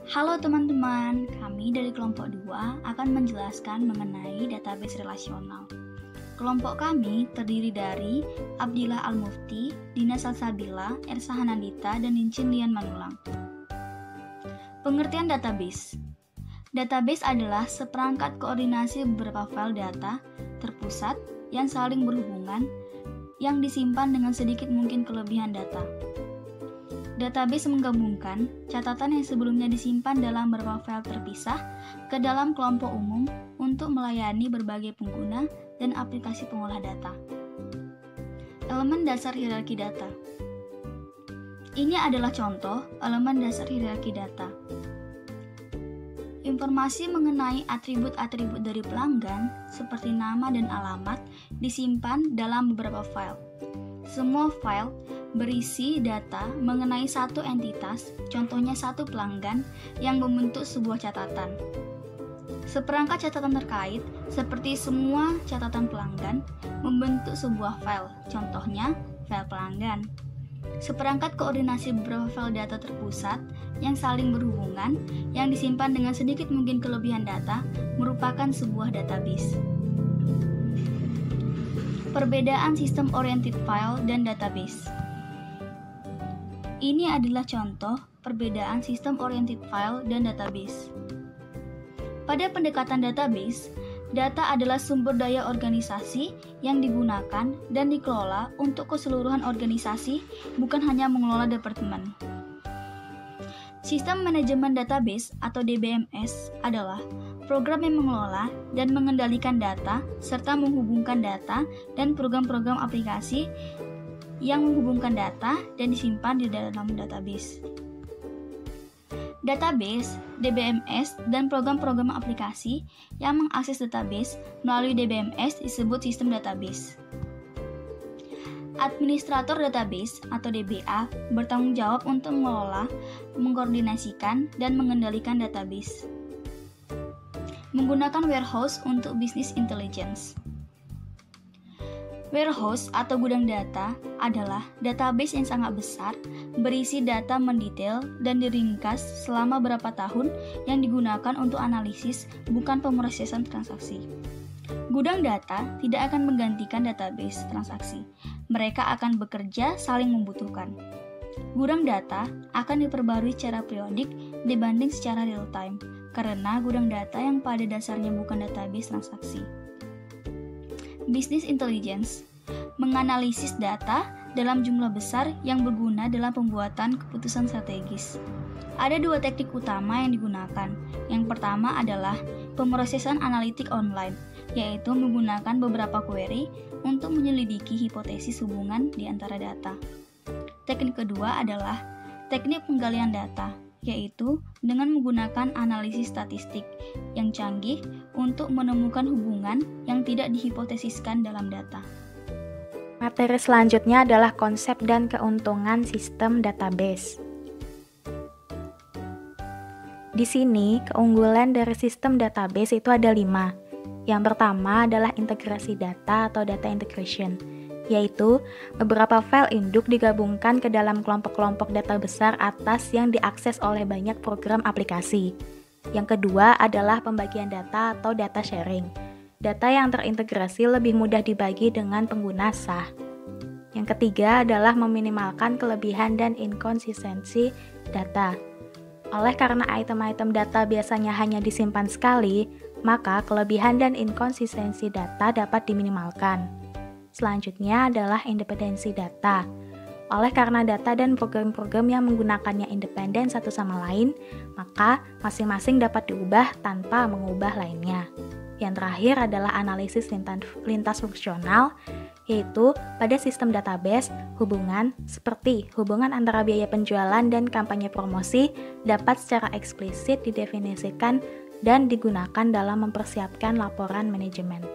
Halo teman-teman, kami dari kelompok 2 akan menjelaskan mengenai database relasional. Kelompok kami terdiri dari Abdillah Al-Mufti, Dina Salsabila, Ersa Hanandita, dan Nincin Lian Manulang. Pengertian database. Database adalah seperangkat koordinasi beberapa file data terpusat yang saling berhubungan yang disimpan dengan sedikit mungkin kelebihan data. Database menggabungkan catatan yang sebelumnya disimpan dalam beberapa file terpisah ke dalam kelompok umum untuk melayani berbagai pengguna dan aplikasi pengolah data. Elemen dasar hierarki data. Ini adalah contoh elemen dasar hierarki data. Informasi mengenai atribut-atribut dari pelanggan, seperti nama dan alamat, disimpan dalam beberapa file. Semua file berisi data mengenai satu entitas, contohnya satu pelanggan, yang membentuk sebuah catatan. Seperangkat catatan terkait, seperti semua catatan pelanggan, membentuk sebuah file, contohnya file pelanggan. Seperangkat koordinasi beberapa file data terpusat yang saling berhubungan, yang disimpan dengan sedikit mungkin kelebihan data, merupakan sebuah database. Perbedaan sistem oriented file dan database. Ini adalah contoh perbedaan sistem oriented file dan database. Pada pendekatan database, data adalah sumber daya organisasi yang digunakan dan dikelola untuk keseluruhan organisasi, bukan hanya mengelola departemen. Sistem manajemen database atau DBMS adalah program yang mengelola dan mengendalikan data serta menghubungkan data dan program-program aplikasi yang menghubungkan data dan disimpan di dalam database. Database, DBMS, dan program-program aplikasi yang mengakses database melalui DBMS disebut sistem database. Administrator database atau DBA bertanggung jawab untuk mengelola, mengkoordinasikan, dan mengendalikan database. Menggunakan warehouse untuk business intelligence. Warehouse atau gudang data adalah database yang sangat besar, berisi data mendetail dan diringkas selama berapa tahun yang digunakan untuk analisis, bukan pemrosesan transaksi. Gudang data tidak akan menggantikan database transaksi. Mereka akan bekerja saling membutuhkan. Gudang data akan diperbarui secara periodik dibanding secara real time, karena gudang data yang pada dasarnya bukan database transaksi. Business intelligence menganalisis data dalam jumlah besar yang berguna dalam pembuatan keputusan strategis. Ada dua teknik utama yang digunakan. Yang pertama adalah pemrosesan analitik online, yaitu menggunakan beberapa query untuk menyelidiki hipotesis hubungan di antara data. Teknik kedua adalah teknik penggalian data, yaitu dengan menggunakan analisis statistik yang canggih untuk menemukan hubungan yang tidak dihipotesiskan dalam data. Materi selanjutnya adalah konsep dan keuntungan sistem database. Di sini, keunggulan dari sistem database itu ada 5. Yang pertama adalah integrasi data atau data integration, yaitu beberapa file induk digabungkan ke dalam kelompok-kelompok data besar atas yang diakses oleh banyak program aplikasi. Yang kedua adalah pembagian data atau data sharing. Data yang terintegrasi lebih mudah dibagi dengan pengguna sah. Yang ketiga adalah meminimalkan kelebihan dan inkonsistensi data. Oleh karena item-item data biasanya hanya disimpan sekali, maka kelebihan dan inkonsistensi data dapat diminimalkan. Selanjutnya adalah independensi data. Oleh karena data dan program-program yang menggunakannya independen satu sama lain, maka masing-masing dapat diubah tanpa mengubah lainnya. Yang terakhir adalah analisis lintas fungsional, yaitu pada sistem database, hubungan seperti hubungan antara biaya penjualan dan kampanye promosi dapat secara eksplisit didefinisikan dan digunakan dalam mempersiapkan laporan manajemen.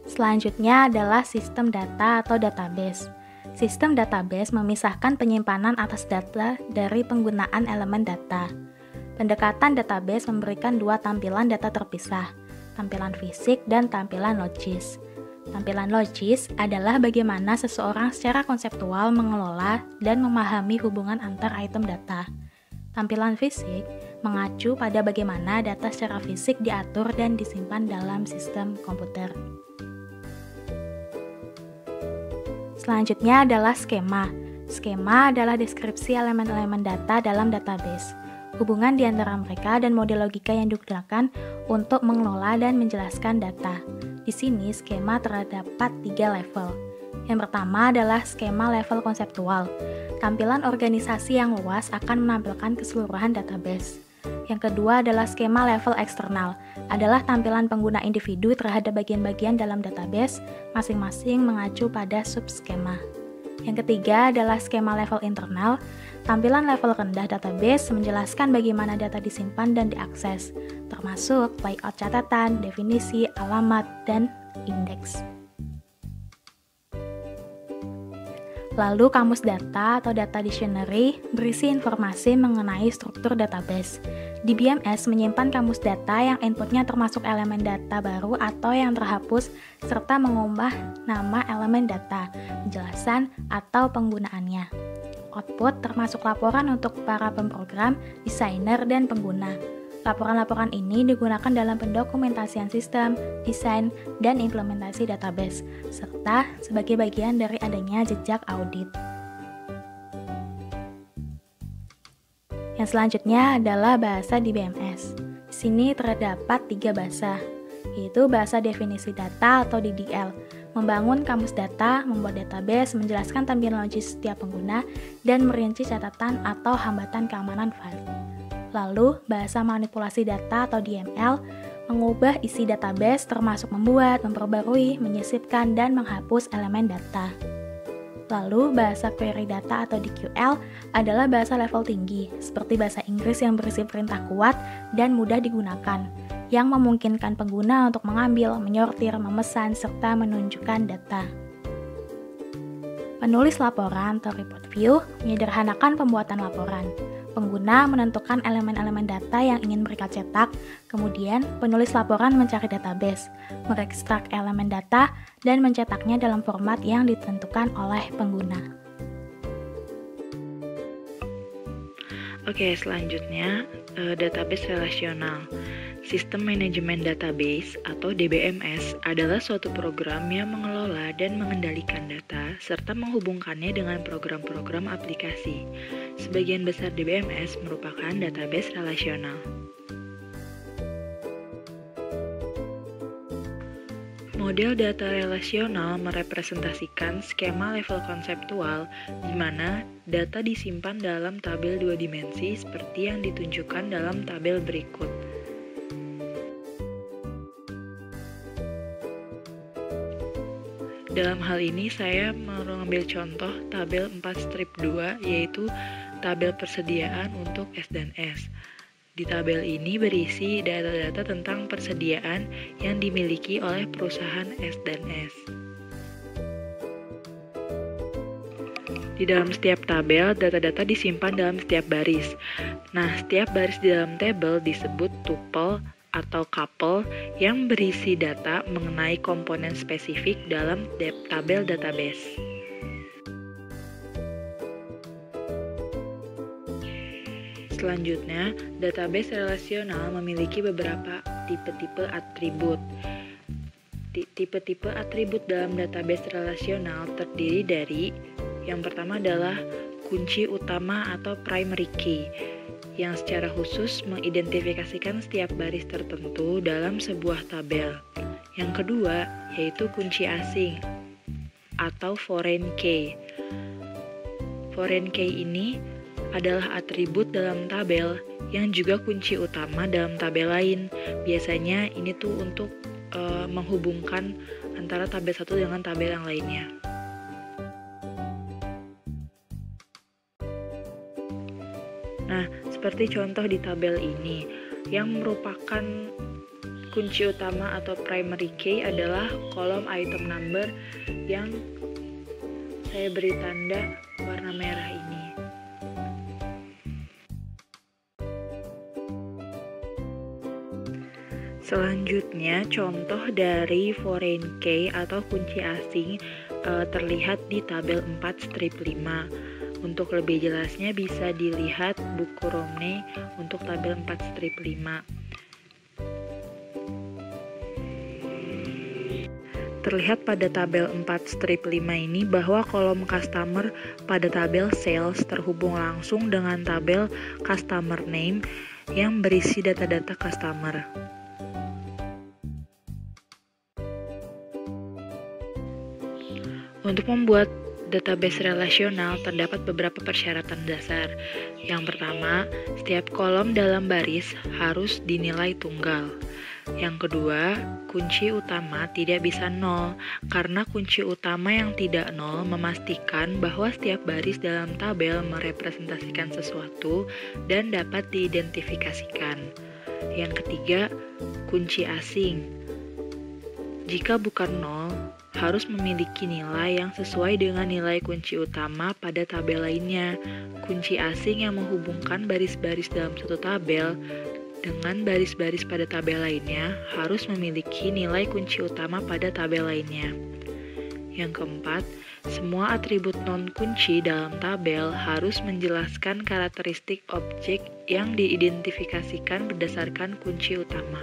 Selanjutnya adalah sistem data atau database. Sistem database memisahkan penyimpanan atas data dari penggunaan elemen data. Pendekatan database memberikan dua tampilan data terpisah, tampilan fisik dan tampilan logis. Tampilan logis adalah bagaimana seseorang secara konseptual mengelola dan memahami hubungan antar item data. Tampilan fisik mengacu pada bagaimana data secara fisik diatur dan disimpan dalam sistem komputer. Selanjutnya adalah skema. Skema adalah deskripsi elemen-elemen data dalam database, hubungan di antara mereka dan model logika yang digunakan untuk mengelola dan menjelaskan data. Di sini skema terdapat 3 level. Yang pertama adalah skema level konseptual. Tampilan organisasi yang luas akan menampilkan keseluruhan database. Yang kedua adalah skema level eksternal, adalah tampilan pengguna individu terhadap bagian-bagian dalam database, masing-masing mengacu pada subskema. Yang ketiga adalah skema level internal. Tampilan level rendah database menjelaskan bagaimana data disimpan dan diakses, termasuk layout catatan, definisi, alamat, dan indeks. Lalu kamus data atau data dictionary berisi informasi mengenai struktur database. Di BMS menyimpan kamus data yang inputnya termasuk elemen data baru atau yang terhapus, serta mengubah nama elemen data, penjelasan, atau penggunaannya. Output termasuk laporan untuk para pemrogram, desainer, dan pengguna. Laporan-laporan ini digunakan dalam pendokumentasian sistem, desain, dan implementasi database, serta sebagai bagian dari adanya jejak audit. Yang selanjutnya adalah bahasa di BMS. Di sini terdapat 3 bahasa, yaitu bahasa definisi data atau DDL, membangun kamus data, membuat database, menjelaskan tampilan logis setiap pengguna, dan merinci catatan atau hambatan keamanan file. Lalu, bahasa manipulasi data atau DML, mengubah isi database termasuk membuat, memperbarui, menyisipkan, dan menghapus elemen data. Lalu, bahasa query data atau DQL adalah bahasa level tinggi, seperti bahasa Inggris yang berisi perintah kuat dan mudah digunakan, yang memungkinkan pengguna untuk mengambil, menyortir, memesan, serta menunjukkan data. Penulis laporan atau report view menyederhanakan pembuatan laporan. Pengguna menentukan elemen-elemen data yang ingin mereka cetak, kemudian penulis laporan mencari database, mengekstrak elemen data, dan mencetaknya dalam format yang ditentukan oleh pengguna. Oke, selanjutnya database relasional. Sistem Manajemen Database atau DBMS adalah suatu program yang mengelola dan mengendalikan data serta menghubungkannya dengan program-program aplikasi. Sebagian besar DBMS merupakan database relasional. Model data relasional merepresentasikan skema level konseptual di mana data disimpan dalam tabel 2 dimensi seperti yang ditunjukkan dalam tabel berikut. Dalam hal ini saya mengambil contoh tabel 4 strip 2 yaitu tabel persediaan untuk S dan S. Di tabel ini berisi data-data tentang persediaan yang dimiliki oleh perusahaan S dan S. Di dalam setiap tabel, data-data disimpan dalam setiap baris. Nah, setiap baris di dalam tabel disebut tuple atau couple yang berisi data mengenai komponen spesifik dalam tabel database. Selanjutnya, database relasional memiliki beberapa tipe-tipe atribut. Tipe-tipe atribut dalam database relasional terdiri dari yang pertama adalah kunci utama atau primary key, yang secara khusus mengidentifikasikan setiap baris tertentu dalam sebuah tabel. Yang kedua, yaitu kunci asing atau foreign key. Foreign key ini adalah atribut dalam tabel yang juga kunci utama dalam tabel lain. Biasanya ini tuh untuk menghubungkan antara tabel satu dengan tabel yang lainnya. Nah, seperti contoh di tabel ini, yang merupakan kunci utama atau primary key adalah kolom item number yang saya beri tanda warna merah ini. Selanjutnya, contoh dari foreign key atau kunci asing terlihat di tabel 4 strip 5. Untuk lebih jelasnya bisa dilihat buku Romney untuk tabel 4 strip 5. Terlihat pada tabel 4 strip 5 ini bahwa kolom customer pada tabel sales terhubung langsung dengan tabel customer name yang berisi data-data customer. Untuk membuat database relasional terdapat beberapa persyaratan dasar. Yang pertama, setiap kolom dalam baris harus dinilai tunggal. Yang kedua, kunci utama tidak bisa nol, karena kunci utama yang tidak nol memastikan bahwa setiap baris dalam tabel merepresentasikan sesuatu dan dapat diidentifikasikan. Yang ketiga, kunci asing. Jika bukan nol, harus memiliki nilai yang sesuai dengan nilai kunci utama pada tabel lainnya. Kunci asing yang menghubungkan baris-baris dalam satu tabel dengan baris-baris pada tabel lainnya harus memiliki nilai kunci utama pada tabel lainnya. Yang keempat, semua atribut non-kunci dalam tabel harus menjelaskan karakteristik objek yang diidentifikasikan berdasarkan kunci utama.